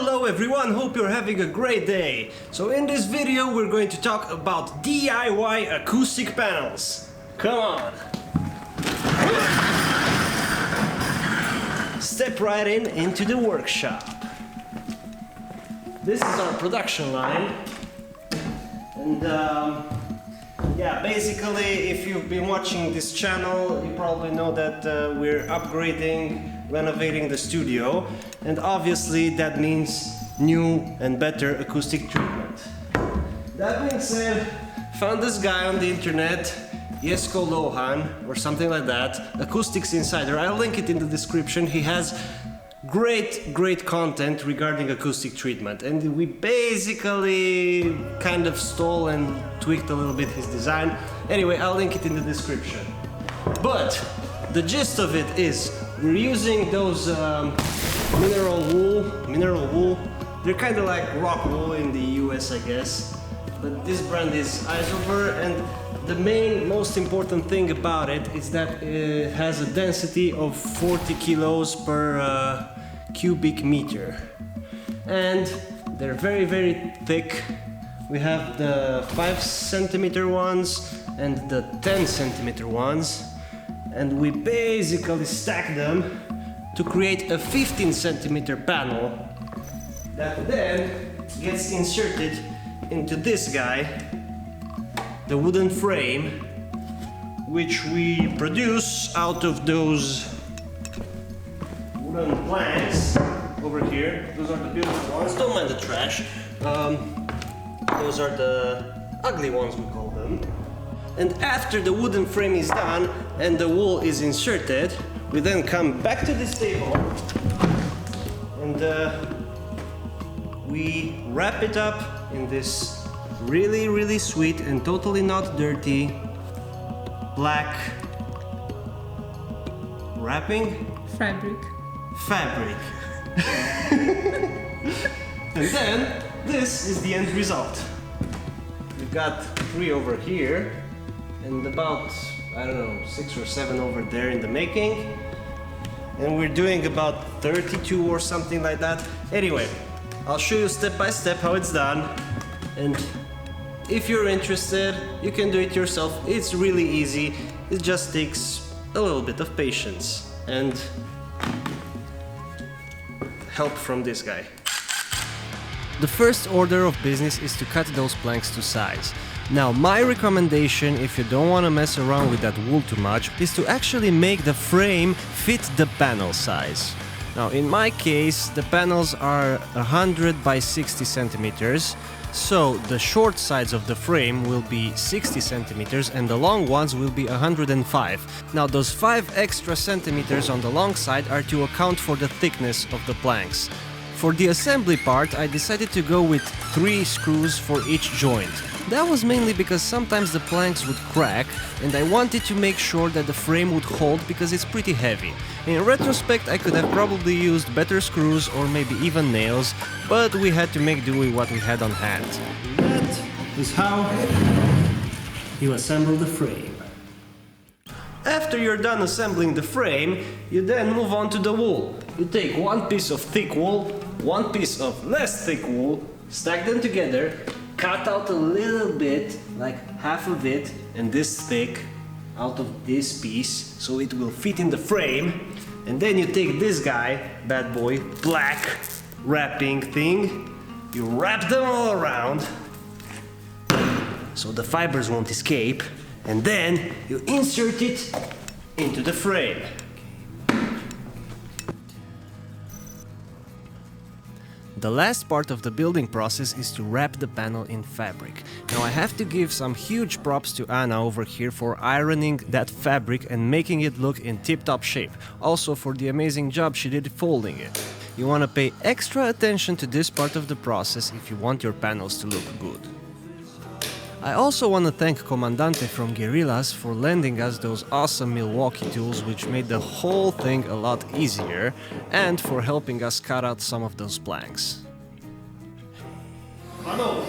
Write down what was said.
Hello everyone, hope you're having a great day. So in this video we're going to talk about DIY acoustic panels. Come on! Step right into the workshop. This is our production line. And yeah, basically if you've been watching this channel you probably know that we're upgrading, renovating the studio, and obviously that means new and better acoustic treatment. That being said, found this guy on the internet, Jesko Lohan or something like that, Acoustics Insider. I'll link it in the description. He has great content regarding acoustic treatment, and we basically kind of stole and tweaked a little bit his design. Anyway, I'll link it in the description. But the gist of it is we're using those mineral wool. They're kind of like rock wool in the US, I guess, but this brand is Isover, and the most important thing about it is that it has a density of 40 kilos per cubic meter, and they're very thick. We have the 5 centimeter ones and the 10 centimeter ones, and we basically stack them to create a 15 centimeter panel that then gets inserted into this guy, the wooden frame, which we produce out of those wooden planks over here. Those are the beautiful ones, don't mind the trash. Those are the ugly ones, we call them. And after the wooden frame is done and the wool is inserted, we then come back to this table and we wrap it up in this really sweet and totally not dirty black wrapping? Fabric. And then this is the end result. We've got 3 over here and about, I don't know, 6 or 7 over there in the making, and we're doing about 32 or something like that. Anyway, I'll show you step by step how it's done, and if you're interested you can do it yourself. It's really easy, it just takes a little bit of patience and help from this guy. The first order of business is to cut those planks to size. Now, my recommendation, if you don't want to mess around with that wool too much, is to actually make the frame fit the panel size. Now, in my case, the panels are 100 by 60 centimeters, so the short sides of the frame will be 60 centimeters and the long ones will be 105. Now, those 5 extra centimeters on the long side are to account for the thickness of the planks. For the assembly part, I decided to go with 3 screws for each joint. That was mainly because sometimes the planks would crack and I wanted to make sure that the frame would hold because it's pretty heavy. In retrospect, I could have probably used better screws or maybe even nails, but we had to make do with what we had on hand. That is how you assemble the frame. After you're done assembling the frame, you then move on to the wool. You take 1 piece of thick wool, 1 piece of less thick wool, stack them together, cut out a little bit, like half of it, and this thick out of this piece, so it will fit in the frame. And then you take this guy, bad boy, black wrapping thing, you wrap them all around, so the fibers won't escape, and then you insert it into the frame. The last part of the building process is to wrap the panel in fabric. Now, I have to give some huge props to Anna over here for ironing that fabric and making it look in tip-top shape. Also for the amazing job she did folding it. You want to pay extra attention to this part of the process if you want your panels to look good. I also want to thank Comandante from Guerrillas for lending us those awesome Milwaukee tools, which made the whole thing a lot easier, and for helping us cut out some of those planks. Garnoo,